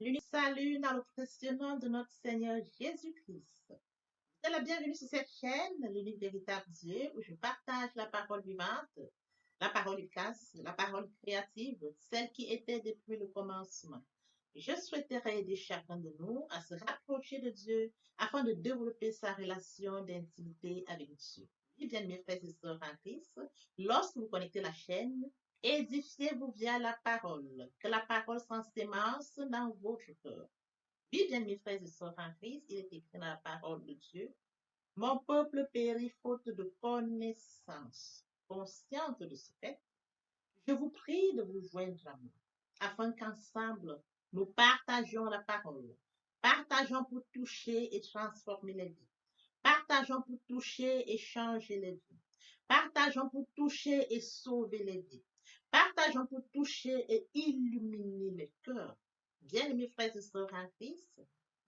L'unique salut dans le précieux nom de notre Seigneur Jésus-Christ. C'est la bienvenue sur cette chaîne, l'unique véritable Dieu, où je partage la parole vivante, la parole efficace, la parole créative, celle qui était depuis le commencement. Je souhaiterais aider chacun de nous à se rapprocher de Dieu afin de développer sa relation d'intimité avec Dieu. Et bien, mes frères et sœurs en Christ, lorsque vous connectez la chaîne, édifiez-vous via la parole, que la parole s'ensémence dans votre cœur. Oui, bien, mes frères et sœurs en Christ, il est écrit dans la parole de Dieu. Mon peuple périt faute de connaissance. Consciente de ce fait, je vous prie de vous joindre à moi, afin qu'ensemble, nous partagions la parole. Partageons pour toucher et transformer les vies. Partageons pour toucher et changer les vies. Partageons pour toucher et sauver les vies. Partageons pour toucher et illuminer les cœurs. Bien-aimés frères et sœurs en Christ,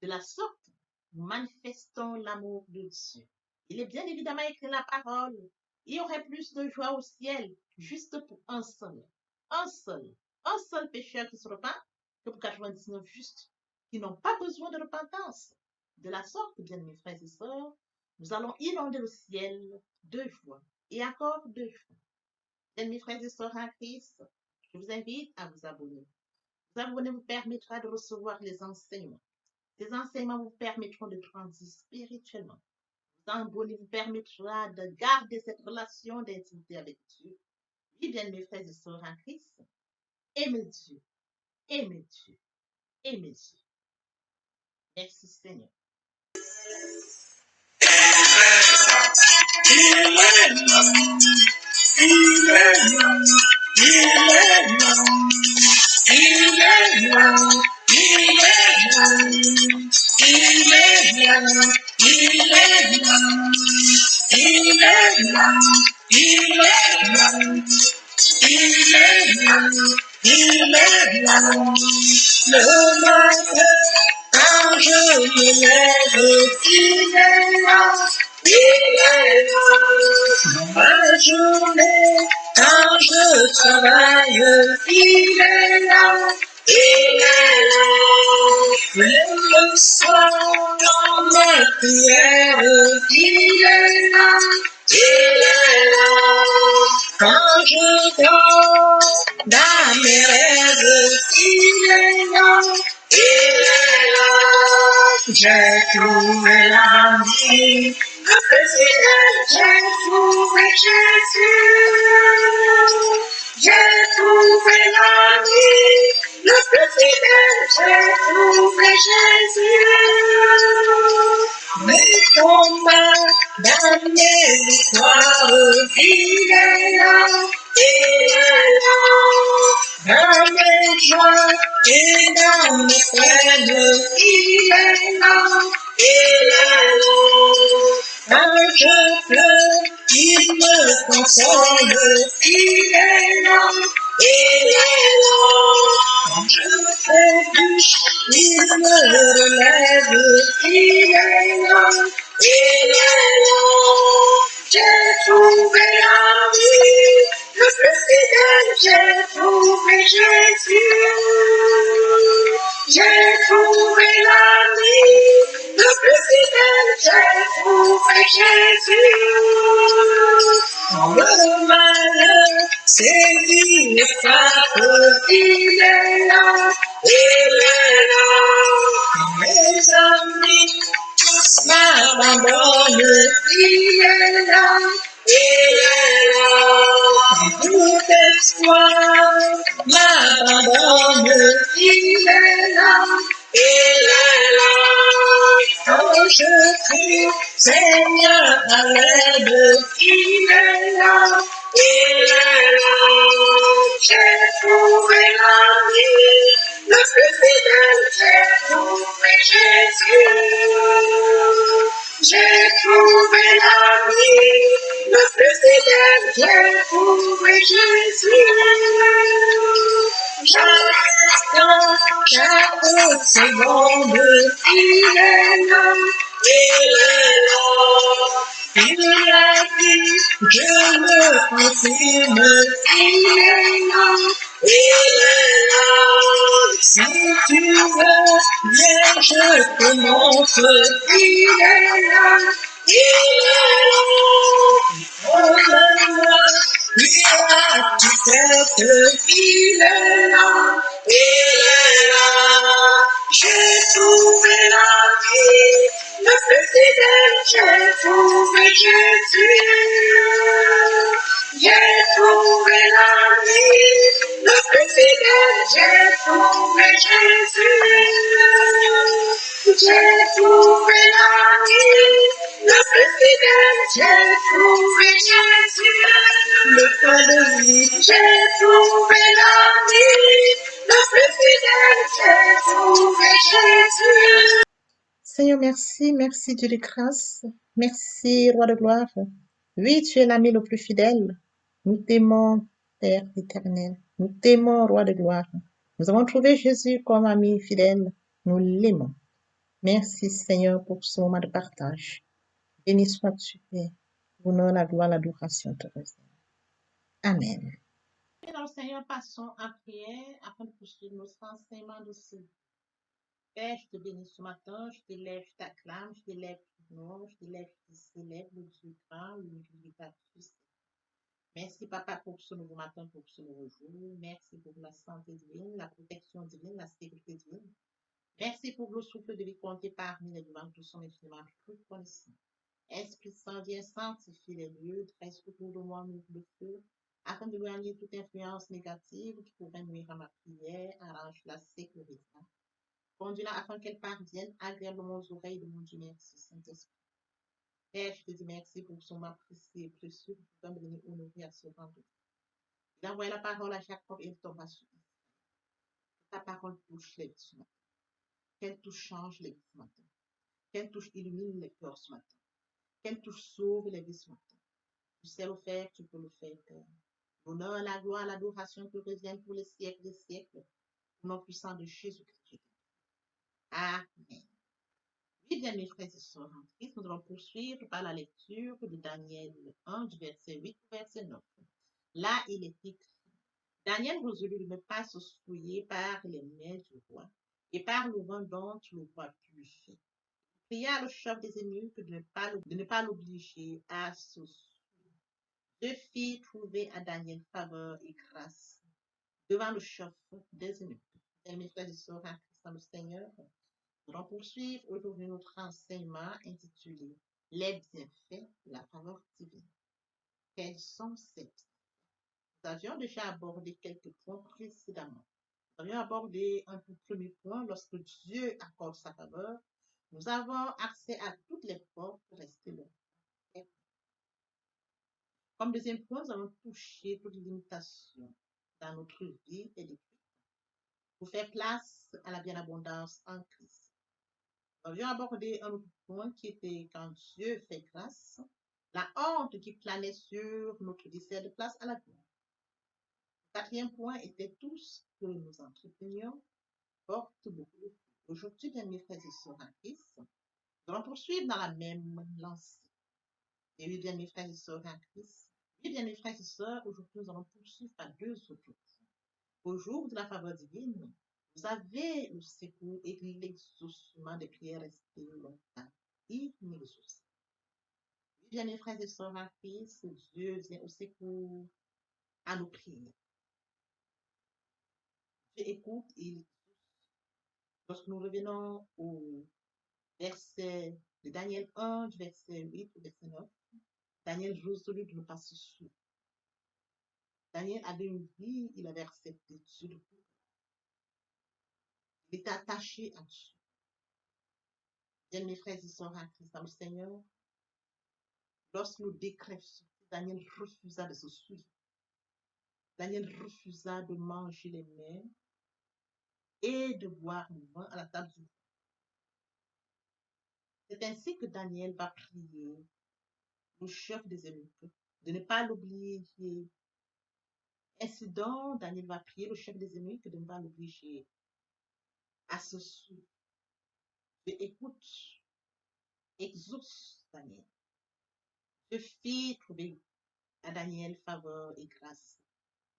de la sorte, nous manifestons l'amour de Dieu. Il est bien évidemment écrit la parole. Il y aurait plus de joie au ciel juste pour un seul, un seul pécheur qui se repent que pour 99 justes qui n'ont pas besoin de repentance. De la sorte, bien-aimés frères et sœurs, nous allons inonder le ciel de joie et encore de joie. Bien, mes frères et sœurs en Christ, je vous invite à vous abonner. Vous abonner vous permettra de recevoir les enseignements. Ces enseignements vous permettront de grandir spirituellement. Vous abonner vous permettra de garder cette relation d'intimité avec Dieu. Oui, bien, mes frères et sœurs en Christ, aimez Dieu, aimez Dieu, aimez Dieu. Merci Seigneur. Le matin, quand je me lève, il est là, il est là. Dans ma journée, quand je travaille, il est là, il est là. Même le soir, dans mes prières, il est là, il est là. Quand je dors dans mes rêves, il est là, il est là. J'ai trouvé l'ami, le président, j'ai trouvé Jésus. J'ai trouvé l'ami, le président, j'ai trouvé Jésus. Mes combats dans mes victoires, il est là, il est là. Dans mes joies et dans mes peines, il est là, il est là. Quand je pleure, il me console, il est là, il est là. Quand je trébuche, il me relève, il est là, il est là. J'ai trouvé l'ami, le plus fidèle, j'ai trouvé Jésus. J'ai trouvé l'ami, le plus fidèle, j'ai trouvé Jésus. Quand le malheur sévit et frappe, il est là, il est là. Quand mes amis tous m'abandonnent, il est là, il est là. Quand tout espoir m'abandonne, il est là, il est là. Quand je crie, Seigneur, à l'aide, il est là, il est là. J'ai trouvé l'ami, le plus fidèle, j'ai trouvé Jésus. J'ai trouvé l'ami, le plus fidèle, j'ai trouvé Jésus. Chaque seconde, il est là, il est là. Il a dit Je me confirme, il est là, il est là. Si tu veux, viens, je te montre, il est là, il est là. Regarde-moi, lui a tout fait, il est là, il est là. J'ai trouvé la vie, le plus fidèle, j'ai trouvé Jésus. J'ai trouvé la vie, le plus fidèle, j'ai trouvé Jésus. J'ai trouvé la vie, le plus fidèle, j'ai trouvé Jésus. Le pain de vie, j'ai trouvé la vie, le plus fidèle, j'ai trouvé Jésus. Seigneur, merci, merci Dieu de grâce. Merci, Roi de gloire. Oui, tu es l'ami le plus fidèle. Nous t'aimons, Père éternel. Nous t'aimons, Roi de gloire. Nous avons trouvé Jésus comme ami fidèle. Nous l'aimons. Merci, Seigneur, pour ce moment de partage. Béni sois-tu, Père. L'honneur, la gloire, l'adoration te reviennent. Amen. Et dans le Seigneur, passons à prière afin de poursuivre nos enseignements de ce Père, je te bénis ce matin, je t'élève, je t'acclame, je t'élève tout nom, je t'élève, je te célèbre, le Dieu grand, l'unificateur. Merci, Papa, pour ce nouveau matin, pour ce nouveau jour. Merci pour la santé divine, la protection divine, la sécurité divine. Merci pour le souffle de vie compté parmi les vivants qui sont infiniment reconnaissants. Esprit Saint, viens sanctifier les lieux, dresse autour de moi nous le feu, afin de éloigner toute influence négative qui pourrait nuire à ma prière, arrange la sécurité. Conduis-la afin qu'elle parvienne agréablement aux oreilles de mon Dieu. Merci, Saint-Esprit. Père, je te dis merci pour son moment précieux et précieux pour pouvoir me venir honorer à ce vendredi. Il a envoyé la parole à Jacob et il tomba sur lui. Ta parole touche les vies ce matin. Qu'elle touche change les vies ce matin. Qu'elle touche illumine les cœurs ce matin. Qu'elle touche sauve les vies ce matin. Tu sais le faire, tu peux le faire, Père. L'honneur, la gloire, l'adoration te reviennent pour les siècles des siècles. Au nom puissant de Jésus-Christ. Amen. Oui, bien, mes frères et sœurs en Christ, nous allons poursuivre par la lecture de Daniel 1, du verset 8 au verset 9. Là, il est écrit, Daniel résolut de ne pas se souiller par les mains du roi et par le vent dont le roi purifiait. Il pria le chef des eunuques de ne pas l'obliger à se souiller. Dieu fit trouver à Daniel faveur et grâce devant le chef des eunuques. Bien, mes frères et sœurs en Christ dans le Seigneur, nous allons poursuivre aujourd'hui notre enseignement intitulé Les bienfaits de la faveur divine. Quels sont ces bienfaits? Nous avions déjà abordé quelques points précédemment. Nous avions abordé un premier point, lorsque Dieu accorde sa faveur, nous avons accès à toutes les portes pour rester là. Comme deuxième point, nous allons toucher toutes les limitations dans notre vie et de vie pour faire place à la bien-abondance en Christ. Nous avions abordé un autre point qui était quand Dieu fait grâce, la honte qui planait sur notre désir de place à la gloire. Le quatrième point était tout ce que nous entreprenions porte beaucoup de fruits. Aujourd'hui, bien mes frères et sœurs en Christ, nous allons poursuivre dans la même lancée. Et oui, bien mes frères et sœurs en Christ, oui, bien mes frères et sœurs, aujourd'hui nous allons poursuivre par deux autres jours. Au jour de la faveur divine, vous avez le secours et l'exaucement des prières restées longtemps inexaucées. Bien, mes frères et sœurs en Christ, Dieu vient au secours à nos prières. Dieu écoute et il exauce. Lorsque nous revenons au verset de Daniel 1, du verset 8 au verset 9, Daniel résolut de ne pas se souiller. Daniel avait une vie, il avait accepté Dieu. Il était attaché à Dieu. Bien, mes frères et sœurs en Christ, dans le Seigneur, lorsque le décret sortit, Daniel refusa de se souiller. Daniel refusa de manger les mets et de boire le vin à la table du roi. C'est ainsi que Daniel va prier le chef des eunuques de ne pas l'obliger. Ainsi donc, Daniel va prier le chef des eunuques de ne pas l'obliger à se souiller. Écoute, exauce Daniel. Je fis trouver à Daniel faveur et grâce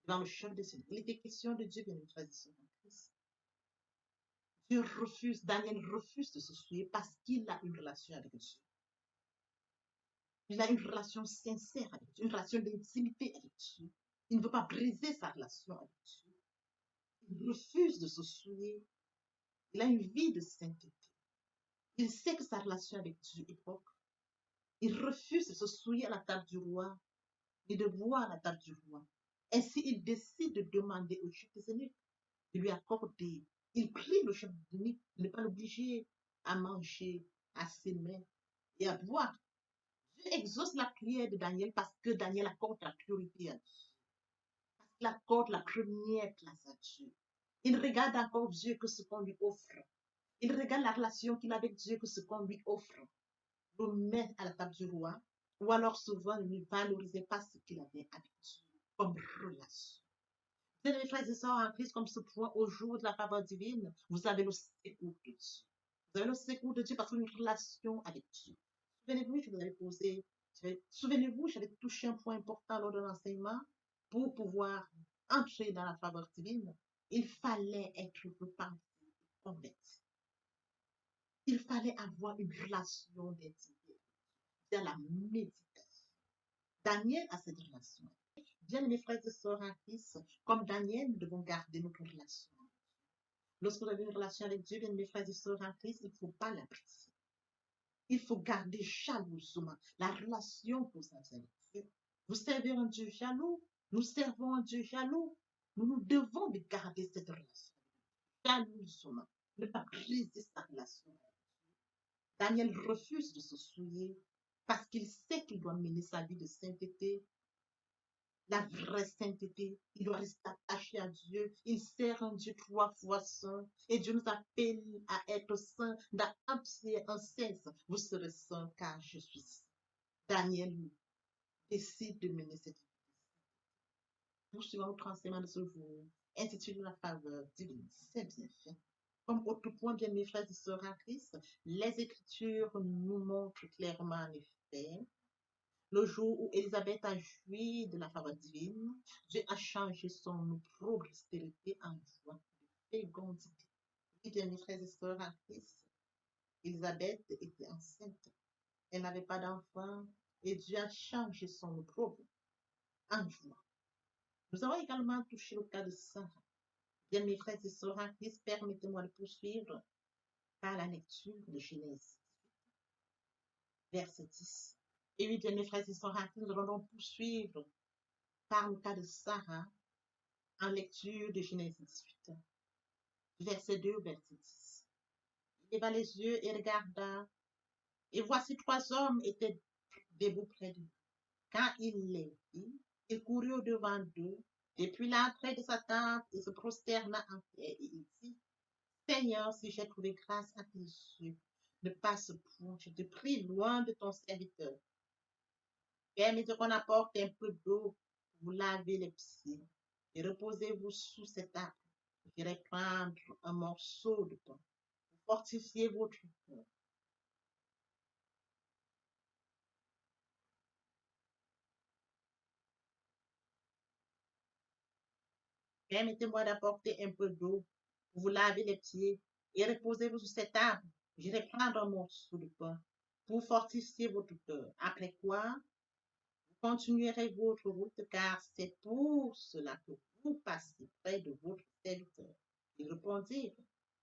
devant le chef de Dieu. Il était question de Dieu, bien aimé frères et sœurs en Christ. Daniel refuse de se souiller parce qu'il a une relation avec Dieu. Il a une relation sincère avec Dieu, une relation d'intimité avec Dieu. Il ne veut pas briser sa relation avec Dieu. Il refuse de se souiller. Il a une vie de sainteté. Il sait que sa relation avec Dieu est propre. Il refuse de se souiller à la table du roi et de boire à la table du roi. Ainsi, il décide de demander au chef des eunuques de lui accorder. Il prie le chef des eunuques de ne pas l'obliger à manger à ses mains et à boire. Dieu exauce la prière de Daniel parce que Daniel accorde la priorité à Dieu. Parce qu'il accorde la première place à Dieu. Il regarde encore Dieu que ce qu'on lui offre. Il regarde la relation qu'il a avec Dieu que ce qu'on lui offre. Le met à la table du roi. Ou alors souvent, il ne valorisait pas ce qu'il avait avec Dieu comme relation. Bien, mes frères et sœurs en Christ, comme ce point au jour de la faveur divine, vous avez le secours de Dieu. Vous avez le secours de Dieu parce que une relation avec Dieu. Souvenez-vous, je vous avais posé, souvenez-vous, j'avais touché un point important lors de l'enseignement. Pour pouvoir entrer dans la faveur divine, il fallait être repenti, converti. Il fallait avoir une relation d'intimité, dans la méditation. Daniel a cette relation. Bien, mes frères et sœurs en Christ, comme Daniel, nous devons garder notre relation. Lorsque vous avez une relation avec Dieu, bien, mes frères et sœurs en Christ, il ne faut pas la briser. Il faut garder jalousement la relation que vous avez avec Dieu. Vous servez un Dieu jaloux, nous servons un Dieu jaloux. Nous devons de garder cette relation jalousement, ne pas briser sa relation. Daniel refuse de se souiller parce qu'il sait qu'il doit mener sa vie de sainteté, la vraie sainteté. Il doit rester attaché à Dieu. Il sert un Dieu 3 fois saint. Et Dieu nous appelle à être saints. Dans 1 Pierre 1,16, vous serez saints car je suis saint. Daniel décide de mener cette vie. Poursuivons notre enseignement de ce jour, intitulé La faveur divine. C'est bien fait. Comme autre point, bien mes frères et sœurs en Christ, les Écritures nous montrent clairement en effet le jour où Élisabeth a joui de la faveur divine, Dieu a changé son prospérité en joie de fécondité. Et bien, mes frères et sœurs en Christ, Élisabeth était enceinte. Elle n'avait pas d'enfant et Dieu a changé son opprobre en joie. Nous avons également touché le cas de Sarah. Bien, mes frères et sœurs en Christ, permettez-moi de poursuivre par la lecture de Genèse, verset 10. Et oui, bien, mes frères et sœurs en Christ, nous allons donc poursuivre par le cas de Sarah en lecture de Genèse 18, verset 2 au verset 10. Il leva les yeux et regarda, et voici 3 hommes étaient debout près de lui. Quand il les vit, il courut au-devant d'eux, depuis l'entrée de sa tente, et se prosterna en terre, et il dit, Seigneur, si j'ai trouvé grâce à tes yeux, ne passe point, je te prie, loin de ton serviteur. Permettez qu'on apporte un peu d'eau pour vous laver les pieds, et reposez-vous sous cet arbre. J'irai prendre un morceau de pain pour fortifier votre cœur. Permettez-moi d'apporter un peu d'eau pour vous laver les pieds et reposez-vous sous cet arbre. J'irai prendre un morceau de pain pour fortifier votre cœur. Après quoi, vous continuerez votre route car c'est pour cela que vous passez près de votre serviteur. Ils répondirent,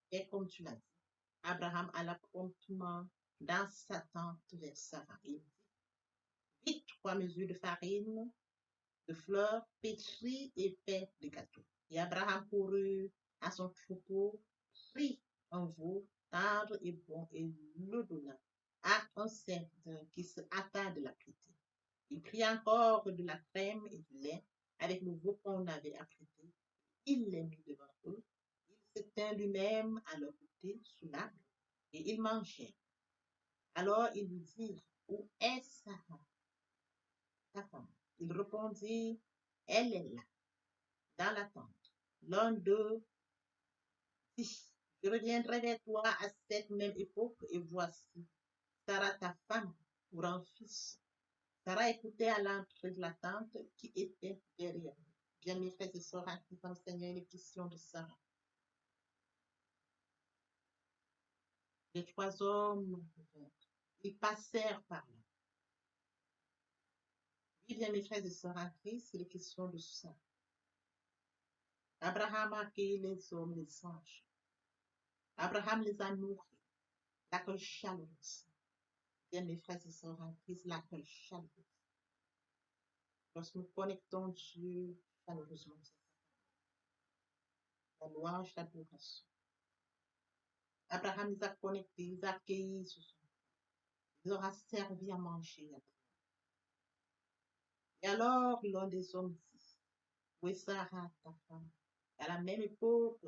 et comme tu l'as dit, Abraham alla promptement dans sa tente vers Sarah. Il dit, vite 3 mesures de farine, de fleurs pétries et fait de gâteaux. Et Abraham courut à son troupeau, prit un veau tendre et bon et le donna à un serviteur qui se hâta de l'apprêter. Il prit encore de la crème et du lait avec le veau qu'on avait apprêté. Il les mit devant eux. Il se tint lui-même à leur côté sous l'arbre et ils mangèrent. Alors ils lui dirent, où est Sarah, ta femme? Il répondit, elle est là, dans la tente. L'un d'eux dit, je reviendrai vers toi à cette même époque et voici, Sarah ta femme pour un fils. Sarah écoutait à l'entrée de la tente qui était derrière. Bien, mes frères et sœurs, en Christ, dans le Seigneur, il est question de Sarah. Les 3 hommes, ils passèrent par là. Oui, bien, mes frères et sœurs, en Christ, il est question de ça. Abraham a accueilli les hommes, les anges. Abraham les a nourris. L'accueil chaleureux. Bien, mes frères et sœurs, en Christ, l'accueil chaleureux. Lorsque nous connectons Dieu chaleureusement, la louange, l'adoration. Abraham les a connectés, les a accueillis sous son toit. Il leur a servi à manger. Et alors, l'un des hommes dit, oui, Sarah, ta femme, à la même époque,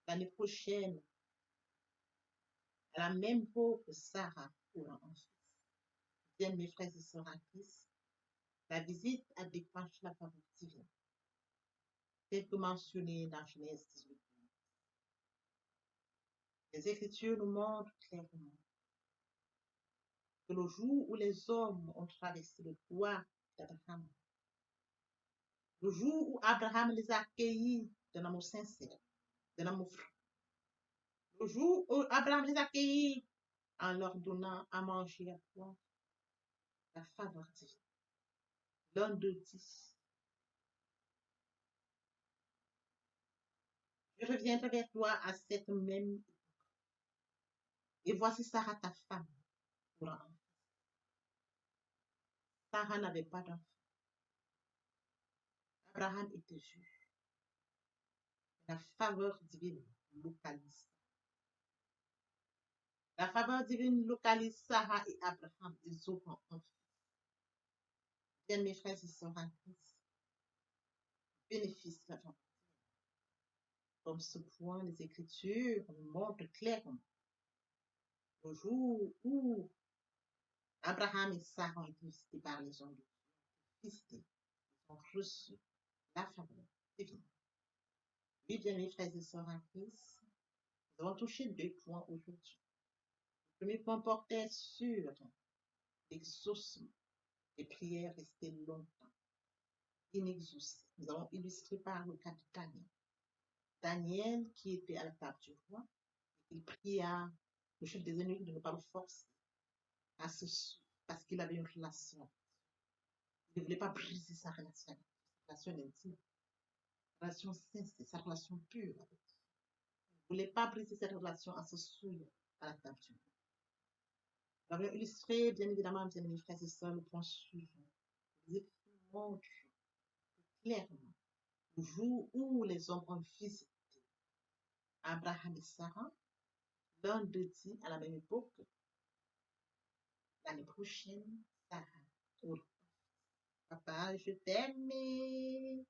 l'année prochaine, à la même époque, Sarah aura un fils. Bien, mes frères et sœurs en Christ, la visite a déclenché la faveur divine, tel que mentionné dans Genèse 18. Les Écritures nous montrent clairement que le jour où les hommes ont traversé le toit d'Abraham, le jour où Abraham les a accueillis d'un amour sincère, d'un amour franc, le jour où Abraham les a accueillis en leur donnant à manger à boire, la faveur divine. L'un d'eux dit, je reviendrai vers toi à cette même époque. Et voici Sarah, ta femme, pour un enfant. Sarah n'avait pas d'enfant. Abraham était juge. La faveur divine localise. La faveur divine localise Sarah et Abraham. Ils auront un fils. Bien, mes frères et sœurs en Christ, bénéfice de la faveur. Comme ce point, les Écritures nous montrent clairement le jour où Abraham et Sarah ont été visités par les hommes de Dieu. Ils ont reçu la faveur divine. Oui, bien, mes frères et sœurs en Christ, nous avons touché 2 points aujourd'hui. Le premier point portait sur l'exaucement des prières restées longtemps inexaucées. Nous avons illustré par le cas de Daniel. Daniel, qui était à la table du roi, il pria le chef des ennemis de ne pas le forcer à se suivre parce qu'il avait une relation. Il ne voulait pas briser sa relation intime, sa relation sincère, sa relation pure avec Dieu. Il ne voulait pas briser cette relation à se souiller à la table du roi. Nous avons illustré, bien évidemment, bien mes frères et sœurs, le point suivant. Les Écritures montrent clairement le jour où les hommes ont visité Abraham et Sarah, l'un d'eux dit à la même époque, l'année prochaine, Sarah. Oh, papa, je t'aime.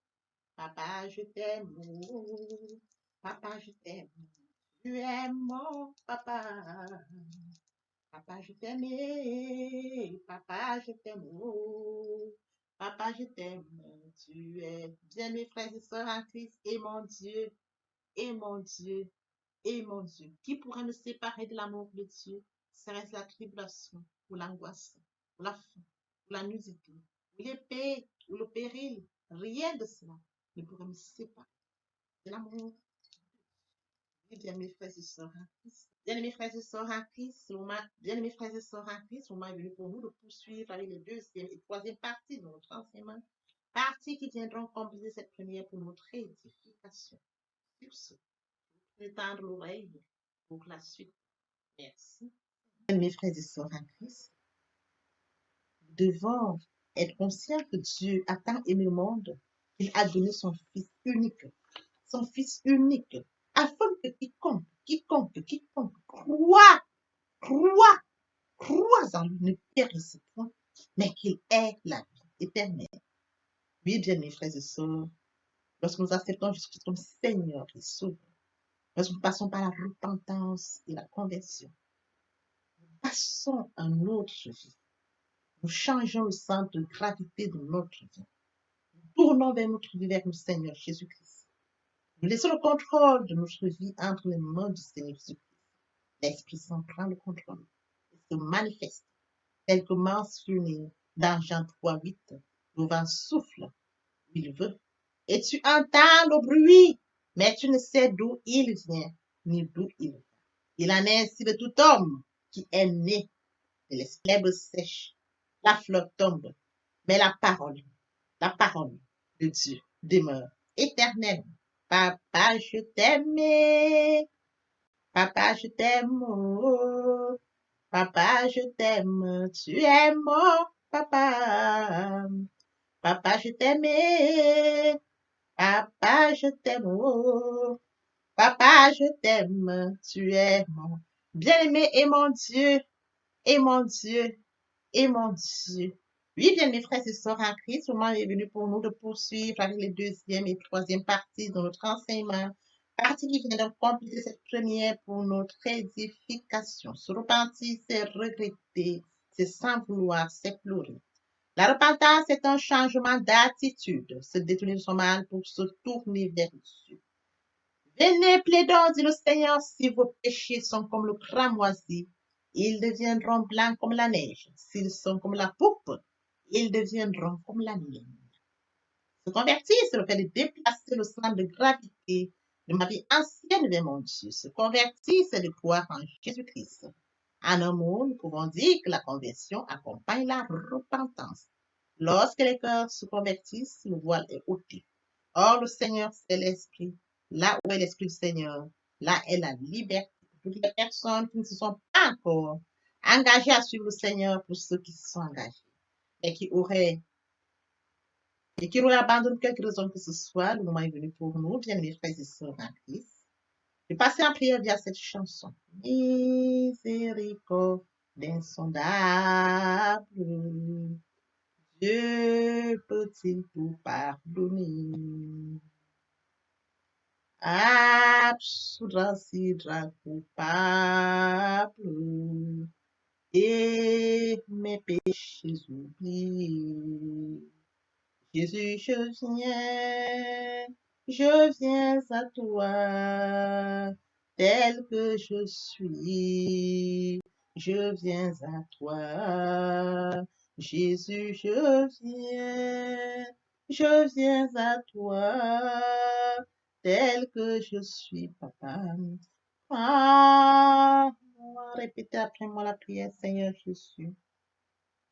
Papa, je t'aime. Oh, papa, je t'aime. Tu es mon papa. Papa, je t'aime. Papa, je t'aime. Oh, papa, je t'aime. Tu es bien, mes frères et sœurs en Christ. Et mon Dieu, et mon Dieu, et mon Dieu. Qui pourrait me séparer de l'amour de Dieu? Serait-ce la tribulation, ou l'angoisse, ou la faim, ou la nudité, ou l'épée, ou le péril? Rien de cela ne pourrait me séparer de l'amour. Bien, mes frères et sœurs en Christ. Bien, mes frères et sœurs en Christ, bien, mes frères et sœurs en Christ, le moment est venu pour nous de poursuivre avec les deuxième et troisième parties de notre enseignement. Parties qui viendront compléter cette première pour notre édification. Sur ce, je vais tendre l'oreille pour la suite. Merci. Mes frères et sœurs en Christ, nous devons être conscients que Dieu a tant aimé le monde qu'il a donné son Fils unique, afin que quiconque croit en lui ne périsse point, mais qu'il ait la vie éternelle. Oui, bien, mes frères et sœurs, lorsque nous acceptons Jésus comme Seigneur et Sauveur, lorsque nous passons par la repentance et la conversion, nous passons à notre vie. Nous changeons le centre de gravité de notre vie. Nous tournons vers notre vie, vers le Seigneur Jésus-Christ. Nous laissons le contrôle de notre vie entre les mains du Seigneur Jésus-Christ. L'Esprit Saint prend le contrôle et se manifeste tel que mentionné Dans Jean 3:8, le vent souffle où il veut. Et tu entends le bruit, mais tu ne sais d'où il vient, ni d'où il va. Il en est ainsi de tout homme qui est né de l'herbe sèche. La fleur tombe, mais la parole de Dieu demeure éternelle. Papa, je t'aime. Papa, je t'aime. Oh. Papa, je t'aime. Tu es mon papa. Papa, je t'aime. Papa, je t'aime. Oh. Papa, je t'aime. Tu es mon bien-aimé et mon Dieu. Et mon Dieu. Et mon Dieu. Oui, bien, mes frères et sœurs en Christ, le moment est venu pour nous de poursuivre avec les deuxième et troisième parties de notre enseignement. Partie qui vient de compléter cette première pour notre édification. Se repentir, c'est regretter, c'est sans vouloir, c'est pleurer. La repentance est un changement d'attitude, se détourner de son mal pour se tourner vers Dieu. Venez, plaidons, dit le Seigneur, si vos péchés sont comme le cramoisi, ils deviendront blancs comme la neige. S'ils sont comme la pourpre, ils deviendront comme la laine. Se convertir, c'est le fait de déplacer le centre de gravité de ma vie ancienne vers mon Dieu. Se convertir, c'est de croire en Jésus-Christ. En un mot, nous pouvons dire que la conversion accompagne la repentance. Lorsque les cœurs se convertissent, le voile est ôté. Or, le Seigneur, c'est l'Esprit. Là où est l'Esprit du Seigneur, là est la liberté. Pour toutes les personnes qui ne se sont pas encore engagées à suivre le Seigneur, pour ceux qui se sont engagés et qui auraient abandonné quelque raison que ce soit, le moment est venu pour nous, bien mes frères et sœurs en Christ, de passer en prière via cette chanson. Miséricorde insondable, Dieu peut-il tout pardonner? Absoudra sidra coupable et mes péchés oubliés. Jésus, je viens à toi, tel que je suis. Je viens à toi, Jésus, je viens à toi, tel que je suis, papa. Ah, répétez après moi la prière, Seigneur Jésus.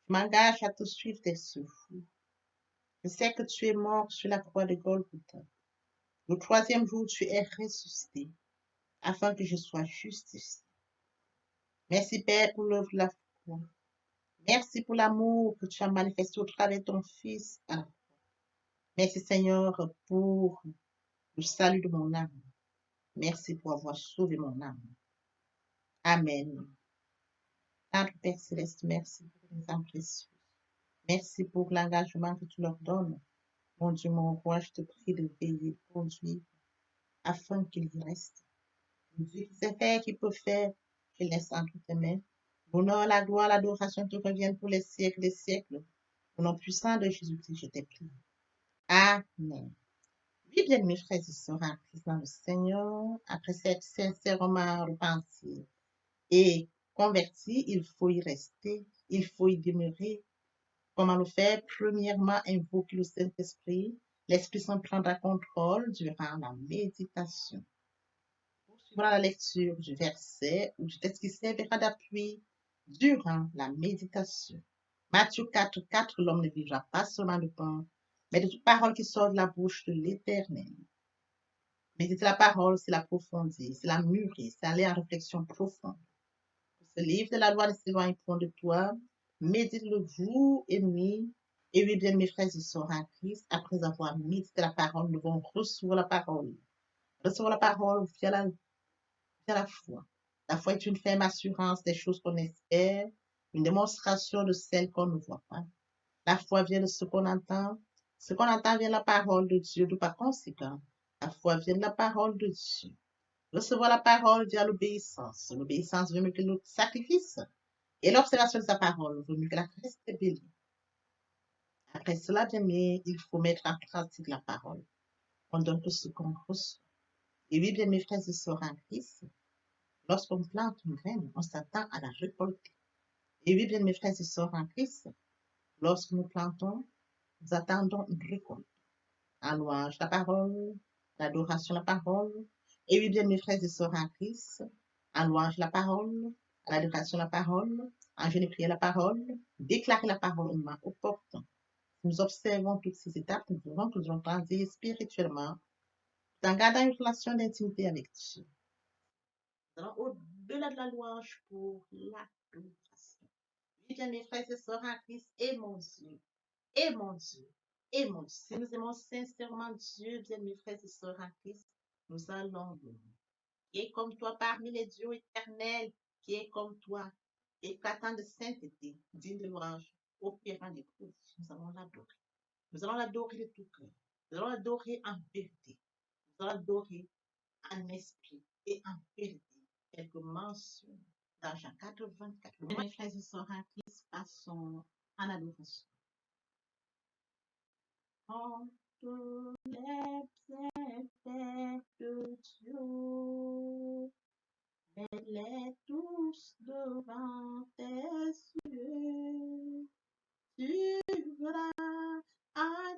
Je m'engage à te suivre tes souffles. Je sais que tu es mort sur la croix de Golgotha. Le troisième jour, tu es ressuscité afin que je sois justifié. Merci, Père, pour l'œuvre de la foi. Merci pour l'amour que tu as manifesté au travers de ton Fils. Merci, Seigneur, pour le salut de mon âme. Merci pour avoir sauvé mon âme. Amen. Notre Père Céleste, merci pour les âmes précieuses. Merci pour l'engagement que tu leur donnes. Mon Dieu, mon roi, je te prie de veiller, de conduire, afin qu'ils y restent. Dieu qui sait faire, qui peut faire, je laisse entre tes mains. L'honneur, la gloire, l'adoration te reviennent pour les siècles des siècles. Au nom puissant de Jésus-Christ, je t'ai prié. Amen. Oui, bien, mes frères et sœurs en Christ dans le Seigneur, après s'être sincèrement repenti et converti, il faut y rester, il faut y demeurer. Comment le faire? Premièrement, invoquer le Saint-Esprit. L'Esprit Saint prendra contrôle durant la méditation. Poursuivra la lecture du verset ou du texte qui servira d'appui durant la méditation. Matthieu 4:4, l'homme ne vivra pas seulement de pain, mais de toute parole qui sort de la bouche de l'Éternel. Méditer la parole, c'est l'approfondir, c'est la mûrir, c'est aller en réflexion profonde. Ce livre de la loi ne s'éloigne point de toi, médite-le jour et nuit. Et oui, bien, mes frères et sœurs en Christ, après avoir médité la parole, nous devons recevoir la parole. Recevoir la parole via la foi. La foi est une ferme assurance des choses qu'on espère, une démonstration de celles qu'on ne voit pas. La foi vient de ce qu'on entend. Ce qu'on entend vient de la parole de Dieu, de par conséquent. La foi vient de la parole de Dieu. Recevoir la parole via l'obéissance. L'obéissance veut mieux que le sacrifice. Et l'observation de sa parole vaut mieux que la rébellion. Après cela, bien aimé, il faut mettre en pratique la parole. On donne tout ce qu'on reçoit. Et oui, bien mes frères et sœurs en Christ, lorsqu'on plante une graine, on s'attend à la récolter. Et oui, bien mes frères et sœurs en Christ, Lorsque nous plantons, nous attendons une récolte. En louange, la parole, l'adoration, la parole. Et oui, bien, mes frères et sœurs en Christ, en louange, la parole, à l'adoration, la parole, en jeûne et prière, la parole, déclarer la parole au moment opportun. Nous observons toutes ces étapes, nous verrons que nous allons grandir spirituellement en gardant une relation d'intimité avec Dieu. Nous allons au-delà de la louange pour l'adoration. Oui, bien, mes frères et sœurs en Christ, aimons Dieu, aimons Dieu, aimons Dieu. Si nous aimons sincèrement Dieu, bien, mes frères et sœurs en Christ, nous allons louer. Qui est comme toi parmi les dieux éternels, qui est comme toi, éclatant de sainteté, digne de louange, opérant des prodiges. Nous allons l'adorer. Nous allons l'adorer de tout cœur. Nous allons l'adorer en vérité. Nous allons l'adorer en esprit et en vérité. Quelques mentions dans Jean 4:24. Mes frères et sœurs en Christ, passons en adoration. En tous les bienfaits de Dieu, mets-les tous devant tes yeux. Tu verras en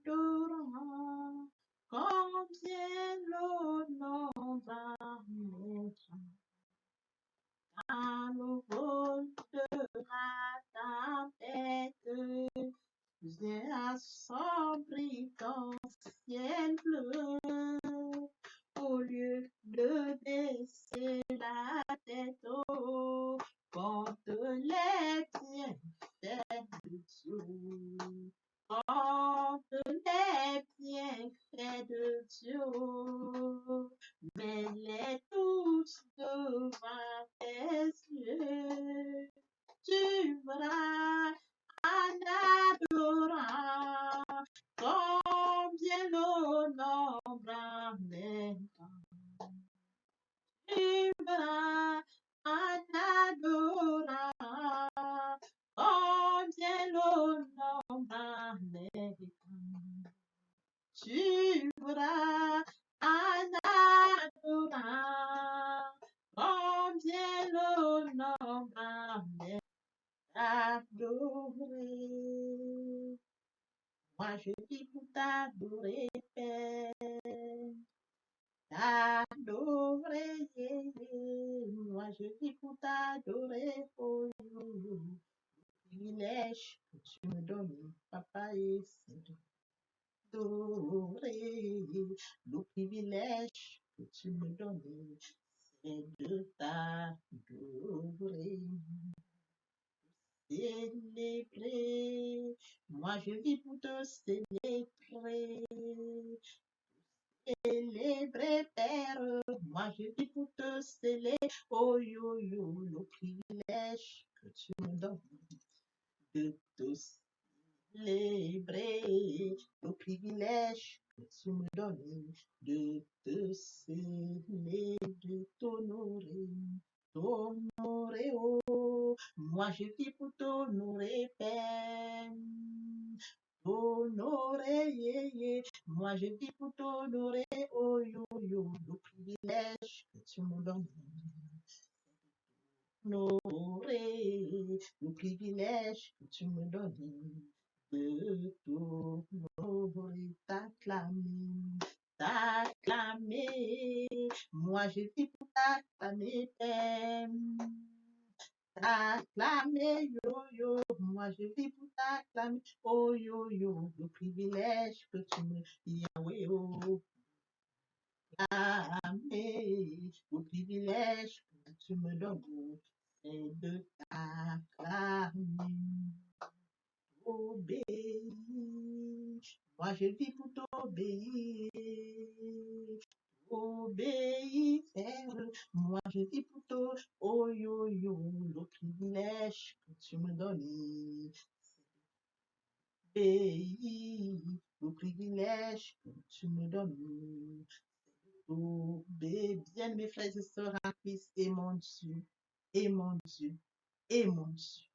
adorant combien l'honneur va naître. À nouveau sera ta bête, assombrie dans le ciel bleu. Au lieu de baisser la tête haut, compte les bienfaits de Dieu. Compte les bienfaits de Dieu. Mets-les tous devant tes yeux. Tu verras en adorant combien l'honneur m'amène. Tu verras en adorant combien l'honneur m'amène. Tu verras en adorant combien l'honneur m'amène. Adorer. Moi je vis pour t'adorer, Père. T'adorer. Moi je vis pour t'adorer, oh, privilège que tu me donnes, papa, et c'est d'adorer. Le privilège que tu me donnes, c'est de t'adorer. Célébrer. Moi je vis pour te célébrer. Célébrer, Père. Moi je vis pour te célébrer. Oh yo yo, le privilège que tu me donnes de te célébrer. Le privilège que tu me donnes de te célébrer, de t'honorer. T'honorer, oh, moi je vis pour t'honorer, Père. T'honorer, yeah, yeah. Moi je vis pour t'honorer, oh yo yo, le privilège que tu me donnes. T'honorer, le privilège que tu me donnes de t'honorer, t'acclamer. T'acclamer, moi je vis pour t'acclamer, Père. T'acclamer, yo yo, moi je vis pour t'acclamer, oh yo yo, le privilège que tu me Yahweh, oh, t'acclamer, le privilège que tu me donnes, c'est de t'acclamer. Obéir, moi je vis pour t'obéir. Obéir, Père, moi je vis pour toi, oh yo yo, le privilège que tu me donnes. Obéir, le privilège que tu me donnes. Obéir, bien mes frères et sœurs en Christ, et mon Dieu, et mon Dieu, et mon Dieu.